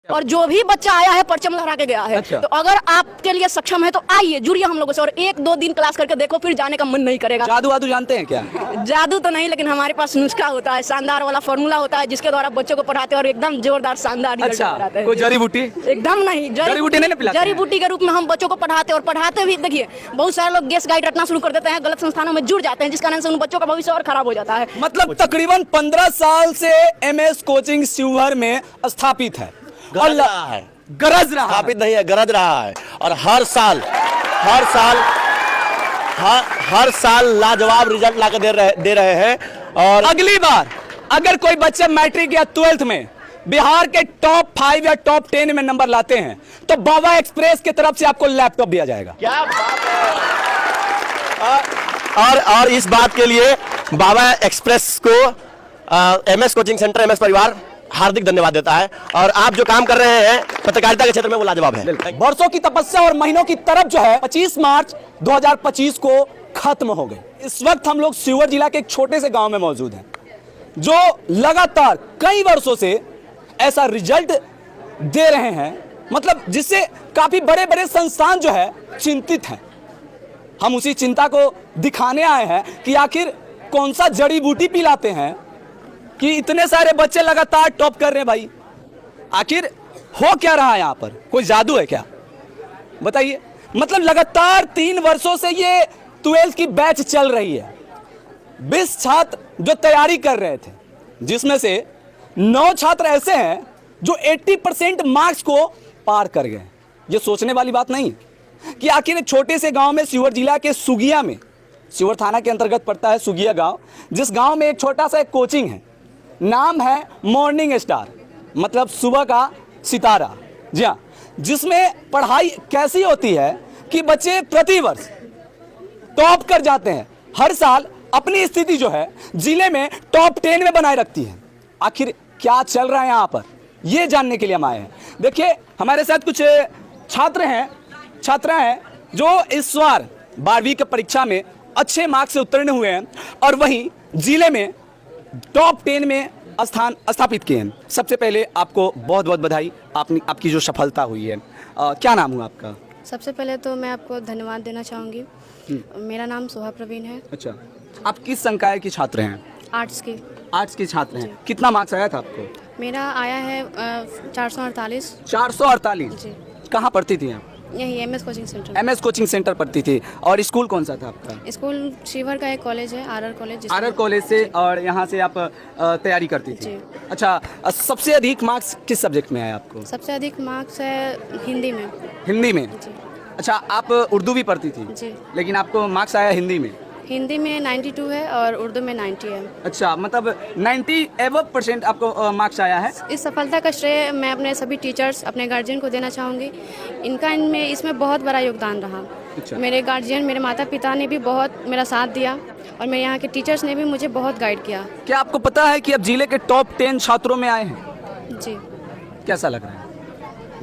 और जो भी बच्चा आया है परचम लहरा के गया है। अच्छा। तो अगर आपके लिए सक्षम है तो आइए, जुड़िए हम लोगों से और 1-2 दिन क्लास करके देखो, फिर जाने का मन नहीं करेगा। जादू वादू जानते हैं क्या? जादू तो नहीं, लेकिन हमारे पास नुस्खा होता है, शानदार वाला फॉर्मूला होता है, जिसके द्वारा बच्चों को पढ़ाते हैं और एकदम जोरदार शानदार रिजल्ट अच्छा, कराते हैं। कोई जड़ी बूटी? एकदम नहीं, जड़ी बूटी नहीं पिलाते हैं? जड़ी बूटी के रूप में हम बच्चों को पढ़ाते हैं और पढ़ाते भी। देखिए, बहुत सारे लोग गैस गाइड रटना शुरू कर देते हैं, गलत संस्थानों में जुड़ जाते हैं, जिस कारण से उन बच्चों का भविष्य और खराब हो जाता है। मतलब तकरीबन 15 साल से एमएस कोचिंग शिवहर में स्थापित है और गरज रहा है, गरज रहा है। स्थापित नहीं है, गरज रहा है। और हर साल लाजवाब रिजल्ट ला के दे रहे हैं। और अगली बार अगर कोई बच्चे मैट्रिक या 12th में बिहार के टॉप 5 या टॉप 10 में नंबर लाते हैं तो बाबा एक्सप्रेस की तरफ से आपको लैपटॉप दिया जाएगा। क्या बात है। और इस बात के लिए बाबा एक्सप्रेस को एमएस कोचिंग सेंटर, एमएस परिवार हार्दिक धन्यवाद देता है। और आप जो काम कर रहे हैं पत्रकारिता के क्षेत्र में वो लाजवाब है। वर्षों की तपस्या और महीनों की तरफ जो है 25 मार्च 2025 को खत्म हो गई। इस वक्त हम लोग शिवहर जिला के एक छोटे से गांव में मौजूद हैं, जो लगातार कई वर्षों से ऐसा रिजल्ट दे रहे हैं, मतलब जिससे काफी बड़े बड़े संस्थान जो है चिंतित हैं। हम उसी चिंता को दिखाने आए हैं कि आखिर कौन सा जड़ी बूटी पिलाते हैं कि इतने सारे बच्चे लगातार टॉप कर रहे हैं। भाई आखिर हो क्या रहा है यहाँ पर? कोई जादू है क्या? बताइए। मतलब लगातार 3 वर्षों से ये 12th की बैच चल रही है। 20 छात्र जो तैयारी कर रहे थे, जिसमें से 9 छात्र ऐसे हैं जो 80% मार्क्स को पार कर गए। ये सोचने वाली बात नहीं है कि आखिर एक छोटे से गांव में, शिवहर जिला के सुगिया में, शिवहर थाना के अंतर्गत पड़ता है सुगिया गांव, जिस गांव में एक छोटा सा एक कोचिंग है, नाम है मॉर्निंग स्टार, मतलब सुबह का सितारा। जी हाँ, जिसमें पढ़ाई कैसी होती है कि बच्चे प्रतिवर्ष टॉप कर जाते हैं। हर साल अपनी स्थिति जो है जिले में टॉप 10 में बनाए रखती है। आखिर क्या चल रहा है यहाँ पर, ये जानने के लिए हम आए हैं। देखिए, हमारे साथ कुछ छात्रा हैं जो इस बार 12वीं की परीक्षा में अच्छे मार्क्स से उत्तीर्ण हुए हैं और वहीं जिले में टॉप 10 में स्थान स्थापित किए हैं। सबसे पहले आपको बहुत बहुत बधाई, आपकी जो सफलता हुई है। क्या नाम हुआ आपका? सबसे पहले तो मैं आपको धन्यवाद देना चाहूँगी। मेरा नाम सोहा प्रवीण है। अच्छा, आप किस संकाय की छात्र हैं? आर्ट्स की। आर्ट्स के छात्र हैं। कितना मार्क्स आया था आपको? मेरा आया है 448। 448। जी। कहाँ पढ़ती थी आप? यही MS coaching centre. MS coaching centre पढ़ती थी। और स्कूल कौन सा था आपका? स्कूल शिवहर का एक कॉलेज है, आरआर कॉलेज। आरआर कॉलेज से। और यहाँ से आप तैयारी करती थी? जी। अच्छा, सबसे अधिक मार्क्स किस सब्जेक्ट में आए आपको? सबसे अधिक मार्क्स है हिंदी में। हिंदी में? जी। अच्छा, आप उर्दू भी पढ़ती थी? जी। लेकिन आपको मार्क्स आया हिंदी में? हिंदी में 92 है और उर्दू में 90 है। अच्छा, मतलब 90% आपको मार्क्स आया है। इस सफलता का श्रेय मैं अपने सभी टीचर्स, अपने गार्जियन को देना चाहूँगी। इसमें बहुत बड़ा योगदान रहा। अच्छा। मेरे गार्जियन, मेरे माता पिता ने भी बहुत मेरा साथ दिया और मेरे यहाँ के टीचर्स ने भी मुझे बहुत गाइड किया। क्या आपको पता है कि अब जिले के टॉप 10 छात्रों में आए हैं? जी। कैसा लग रहा है?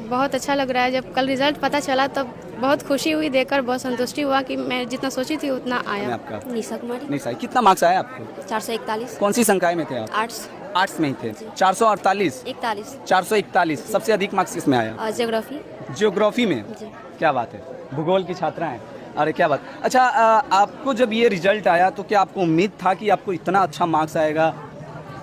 बहुत अच्छा लग रहा है। जब कल रिजल्ट पता चला तब बहुत खुशी हुई, देखकर बहुत संतुष्टि हुआ कि मैं जितना सोची थी उतना आया। आपका? निशा कुमारी। नहीं सही। कितना मार्क्स आया आपको? 441। कौन सी संकाय में थे आप? आर्ट्स। आर्ट्स में ही थे। 448। 41। 441। सबसे अधिक मार्क्स किसमें आया? ज्योग्राफी। ज्योग्राफी में? जी। क्या बात है, भूगोल की छात्रा हैं। अरे क्या बात। अच्छा, आपको जब ये रिजल्ट आया तो क्या आपको उम्मीद था कि आपको इतना अच्छा मार्क्स आएगा?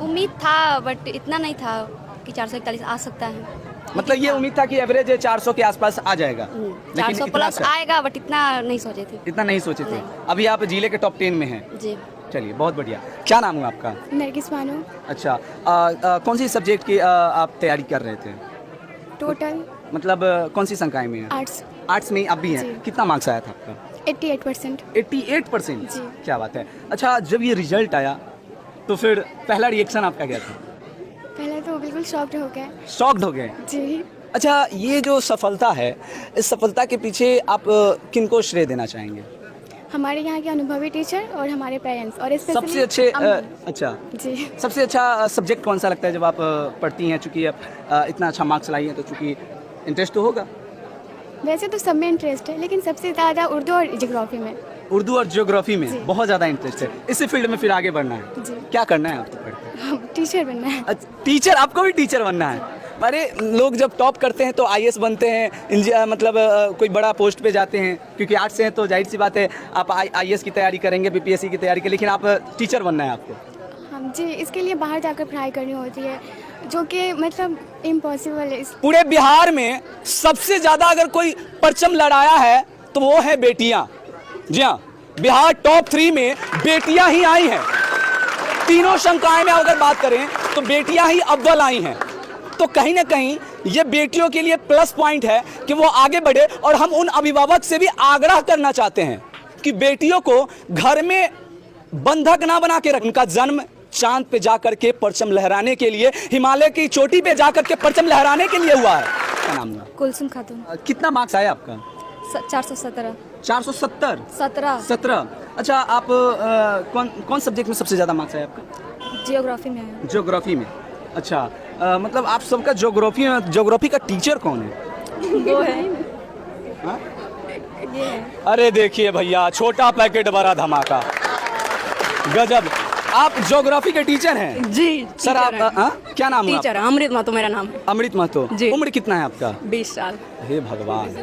उम्मीद था, बट इतना नहीं था कि 441 आ सकता है। मतलब ये उम्मीद था कि एवरेज 400 के आसपास आ जाएगा, लेकिन 400 इतना प्लस अच्छा? आएगा, बट इतना नहीं सोचे थे। इतना नहीं सोचे थे। नहीं। अभी आप जिले के टॉप 10 में हैं। जी। चलिए, बहुत बढ़िया। क्या नाम हुआ आपका? नरगिस बानो। अच्छा, कौन सी सब्जेक्ट की आप तैयारी कर रहे थे? टोटल मतलब कौन सी संकाय में है? आर्ट्स। आर्ट्स में आप भी हैं। जी। कितना मार्क्स आया था आपका? 88%। 88%? जी। क्या बात है। अच्छा, जब ये रिजल्ट आया तो फिर पहला रिएक्शन आपका क्या था? पहले तो बिल्कुल शॉक्ड हो गया। शॉक्ड हो गए? जी। अच्छा, ये जो सफलता है, इस सफलता के पीछे आप किनको श्रेय देना चाहेंगे? हमारे यहाँ के अनुभवी टीचर और हमारे पेरेंट्स और सबसे अच्छे अच्छा, जी। सबसे अच्छा सब्जेक्ट कौन सा लगता है जब आप पढ़ती हैं? चूँकि आप इतना अच्छा मार्क्स लाई हैं तो चूँकि इंटरेस्ट तो होगा। वैसे तो सब में इंटरेस्ट है, लेकिन सबसे ज़्यादा उर्दू और ज्योग्राफी में। उर्दू और ज्योग्राफी में जी। बहुत ज़्यादा इंटरेस्ट है। इसी फील्ड में फिर आगे बढ़ना है? जी। क्या करना है आपको पढ़ के? टीचर बनना है। टीचर? आपको भी टीचर बनना है? अरे लोग जब टॉप करते हैं तो आईएएस बनते हैं, मतलब कोई बड़ा पोस्ट पे जाते हैं, क्योंकि आर्ट्स से हैं तो जाहिर सी बात है आप आईएएस की तैयारी करेंगे, बीपीएससी की तैयारी करेंगे, लेकिन आप टीचर बनना है आपको। हम जी इसके लिए बाहर जाकर पढ़ाई करनी होती है, जो कि मतलब इम्पॉसिबल है। पूरे बिहार में सबसे ज्यादा अगर कोई परचम लड़ाया है तो वो है बेटियां। जी हाँ, बिहार टॉप 3 में बेटियां ही आई हैं। तीनों संकाय में अगर बात करें तो बेटियां ही अव्वल आई हैं। तो कहीं ना कहीं ये बेटियों के लिए प्लस पॉइंट है कि वो आगे बढ़े। और हम उन अभिभावक से भी आग्रह करना चाहते हैं कि बेटियों को घर में बंधक ना बना के रखें। उनका जन्म चांद पे जाकर के परचम लहराने के लिए, हिमालय की चोटी पे जाकर के परचम लहराने के लिए हुआ है। क्या नाम है? कुलसुम खातून। कितना मार्क्स आया आपका? 417। 470? 17। अच्छा, आप कौन सब्जेक्ट में सबसे ज्यादा मार्क्स आया आपका? जियोग्राफी में है। ज्योग्राफी में। अच्छा, मतलब आप सबका ज्योग्राफी का टीचर कौन है? वो है। हाँ? अरे देखिए भैया, छोटा पैकेट बड़ा धमाका, गजब। आप ज्योग्राफी के टीचर हैं? जी सर आप क्या नाम है? टीचर अमृत महतो मेरा नाम है। अमृत महतो जी। उम्र कितना है आपका? 20 साल। हे भगवान,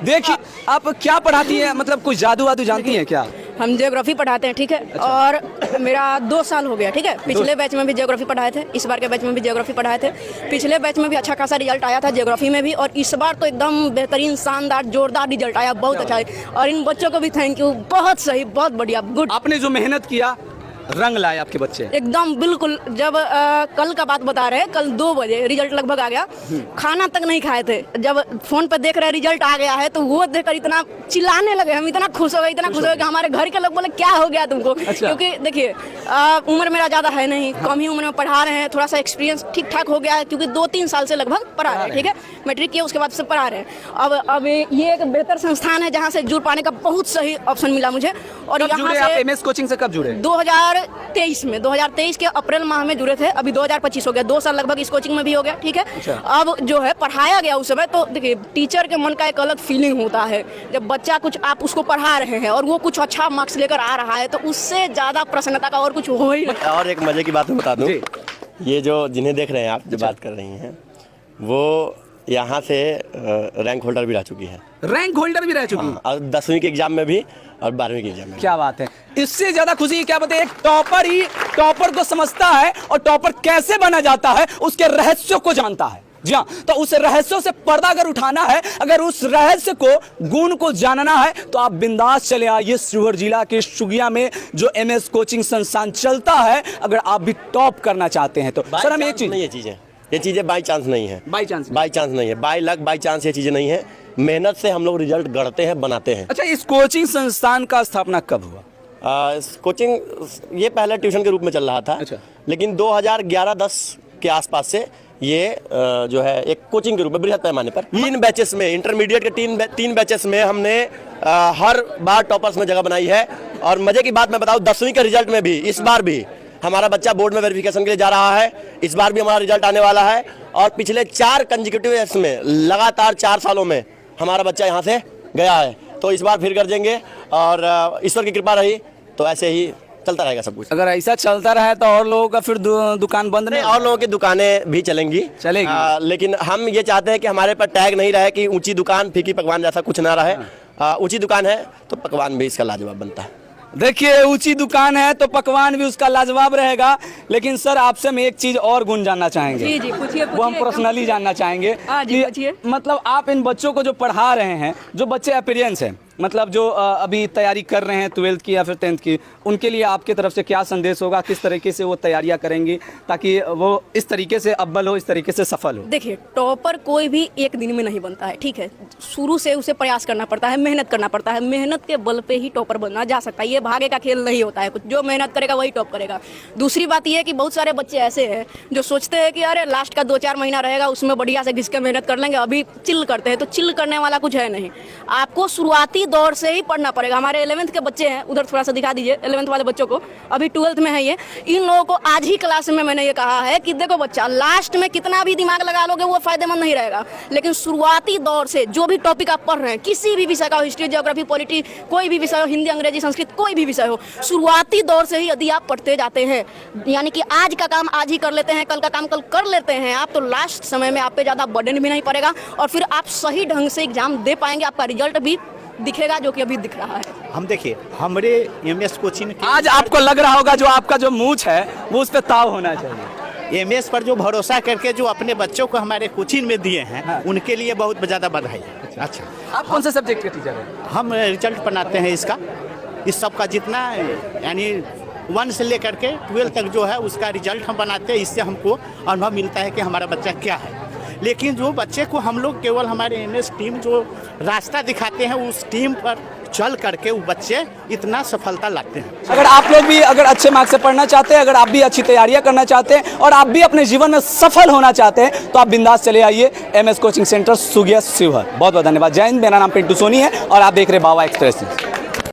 देखिए आप क्या पढ़ाती हैं, मतलब कुछ जादू वादू जानती हैं क्या? हम ज्योग्राफी पढ़ाते हैं, ठीक है। अच्छा। और मेरा 2 साल हो गया, ठीक है। पिछले बैच में भी ज्योग्राफी पढ़ाए थे, इस बार के बैच में भी ज्योग्राफी पढ़ाए थे। पिछले बैच में भी अच्छा खासा रिजल्ट आया था ज्योग्राफी में भी, और इस बार तो एकदम बेहतरीन, शानदार, जोरदार रिजल्ट आया, बहुत अच्छा है। और इन बच्चों को भी थैंक यू, बहुत सही, बहुत बढ़िया, गुड। आपने जो मेहनत किया, रंग लाए आपके बच्चे एकदम बिल्कुल। जब कल का बात बता रहे हैं, कल 2 बजे रिजल्ट लगभग आ गया, खाना तक नहीं खाए थे। जब फोन पर देख रहे रिजल्ट आ गया है तो वो देखकर इतना चिल्लाने लगे, हम इतना खुश हो गए, इतना खुश हो गए कि हमारे घर के लोग बोले क्या हो गया तुमको। अच्छा। क्योंकि देखिए उम्र मेरा ज़्यादा है नहीं, कम ही उम्र में पढ़ा रहे हैं, थोड़ा सा एक्सपीरियंस ठीक ठाक हो गया है, क्योंकि 2-3 साल से लगभग पढ़ा रहे हैं, ठीक है। मैट्रिक किया उसके बाद से पढ़ा रहे हैं। अब ये एक बेहतर संस्थान है जहाँ से जुड़ पाने का बहुत सही ऑप्शन मिला मुझे। और यहाँ से एमएस कोचिंग से कब जुड़े? 2023 के अप्रैल माह में जुड़े थे। अभी 2025 हो गया, 2 साल लगभग इस कोचिंग में भी हो गया, ठीक है। अच्छा। अब जो है पढ़ाया गया उस समय, तो देखिए टीचर के मन का एक अलग फीलिंग होता है जब बच्चा कुछ आप उसको पढ़ा रहे हैं और वो कुछ अच्छा मार्क्स लेकर आ रहा है, तो उससे ज्यादा प्रसन्नता का और कुछ हो ही नहीं। और एक मजे की बात मैं बता दूं, ये जो जिन्हें देख रहे हैं आप, जो बात कर रही हैं, वो यहाँ से रैंक होल्डर भी रह चुकी है। रैंक होल्डर भी रह चुकी है? और 10वीं के एग्जाम में भी और 12वीं के एग्जाम में। क्या बात है, इससे ज्यादा खुशी क्या बताए। एक टॉपर ही टॉपर को समझता है और टॉपर कैसे बना जाता है उसके रहस्यों को जानता है। जी हाँ, तो उस रहस्यों से पर्दा अगर उठाना है, अगर उस रहस्य को, गुण को जानना है, तो आप बिंदास चले आइए शिवहर जिला के शुगिया में जो एमएस कोचिंग संस्थान चलता है। अगर आप भी टॉप करना चाहते हैं तो सर हम एक चीज, ये चीजें बाई चांस नहीं है, बाई चांस नहीं है, बाई लक, बाई चांस ये चीजें नहीं है। मेहनत से हम लोग रिजल्ट गढ़ते हैं, बनाते हैं। अच्छा, इस कोचिंग संस्थान का स्थापना कब हुआ? कोचिंग ये पहले ट्यूशन के रूप में चल रहा था। अच्छा। लेकिन 2011-10 के आसपास से ये जो है एक कोचिंग के रूप में बृहद पैमाने पर 3 बैचेस में, इंटरमीडिएट के 3 बैचेस में हमने हर बार टॉपर्स में जगह बनाई है। और मजे की बात मैं बताऊं, 10वीं के रिजल्ट में भी इस बार भी हमारा बच्चा बोर्ड में वेरिफिकेशन के लिए जा रहा है। इस बार भी हमारा रिजल्ट आने वाला है। और पिछले 4 कंसेक्यूटिव ईयर्स में, लगातार 4 सालों में हमारा बच्चा यहाँ से गया है। तो इस बार फिर गरजेंगे और ईश्वर की कृपा रही तो ऐसे ही चलता रहेगा सब कुछ। अगर ऐसा चलता रहा तो और लोगों का फिर दुकान बंद नहीं? और लोगों की दुकानें भी चलेंगी। लेकिन हम ये चाहते हैं कि हमारे पर टैग नहीं रहे कि ऊंची दुकान फीकी पकवान जैसा कुछ ना रहे। ऊंची दुकान है तो पकवान भी इसका लाजवाब बनता है। देखिए, ऊंची दुकान है तो पकवान भी उसका लाजवाब रहेगा। लेकिन सर आपसे हम एक चीज और गुण जानना चाहेंगे। जी जी, पूछिए। वो हम पर्सनली जानना चाहेंगे कि मतलब आप इन बच्चों को जो पढ़ा रहे हैं, जो बच्चे अपीरियंस हैं, मतलब जो अभी तैयारी कर रहे हैं 12th की या फिर 10th की, उनके लिए आपकी तरफ से क्या संदेश होगा? किस तरीके से वो तैयारियां करेंगी ताकि वो इस तरीके से अव्वल हो, इस तरीके से सफल हो? देखिए, टॉपर कोई भी एक दिन में नहीं बनता है, ठीक है। शुरू से उसे प्रयास करना पड़ता है, मेहनत करना पड़ता है। मेहनत के बल पे ही टॉपर बनना जा सकता है। ये भागे का खेल नहीं होता है कुछ। जो मेहनत करेगा वही टॉप करेगा। दूसरी बात यह है कि बहुत सारे बच्चे ऐसे हैं जो सोचते हैं कि अरे लास्ट का 2-4 महीना रहेगा, उसमें बढ़िया से घिस के मेहनत कर लेंगे, अभी चिल करते हैं। तो चिल करने वाला कुछ है नहीं। आपको शुरुआती दौर से ही पढ़ना पड़ेगा। हमारे 11th के बच्चे हैं, उधर थोड़ा सा दिखा दीजिए 11th वाले बच्चों को, अभी 12th में है ये। इन लोगों को आज ही क्लास में मैंने ये कहा है कि देखो बच्चा, लास्ट में कितना भी दिमाग लगा लोगे वो फायदेमंद नहीं रहेगा, लेकिन शुरुआती दौर से जो भी टॉपिक आप पढ़ रहे हैं, किसी भी विषय का, हिस्ट्री, ज्योग्राफी, पॉलिटी, कोई भी विषय हो, हिंदी, अंग्रेजी, संस्कृत, कोई भी विषय हो, शुरुआती दौर से ही यदि आप पढ़ते जाते हैं, यानी कि आज का काम आज ही कर लेते हैं, कल का काम कल कर लेते हैं आप, तो लास्ट समय में आप पे ज़्यादा बर्डन भी नहीं पड़ेगा और फिर आप सही ढंग से एग्जाम दे पाएंगे, आपका रिजल्ट भी दिखेगा जो कि अभी दिख रहा है। हम देखिए हमारे एमएस कोचिंग के आज आपको लग रहा होगा जो आपका जो मूंछ है वो उस पर ताव होना चाहिए। एमएस पर जो भरोसा करके जो अपने बच्चों को हमारे कोचिंग में दिए हैं उनके लिए बहुत ज़्यादा बधाई है। अच्छा, आप कौन से सब्जेक्ट के टीचर हैं? हम रिजल्ट बनाते हैं इसका, इस सब का जितना, यानी 1 से लेकर के 12 तक जो है उसका रिजल्ट हम बनाते हैं। इससे हमको अनुभव मिलता है कि हमारा बच्चा क्या है। लेकिन जो बच्चे को हम लोग केवल हमारे एमएस टीम जो रास्ता दिखाते हैं, उस टीम पर चल करके वो बच्चे इतना सफलता लाते हैं। अगर आप लोग भी अगर अच्छे मार्क्स से पढ़ना चाहते हैं, अगर आप भी अच्छी तैयारियां करना चाहते हैं और आप भी अपने जीवन में सफल होना चाहते हैं, तो आप बिंदास चले आइए एमएस कोचिंग सेंटर, सुगिया शिवहर। बहुत बहुत धन्यवाद। जय हिंद। मेरा नाम पिंटू सोनी है और आप देख रहे हैं बाबा एक्सप्रेस।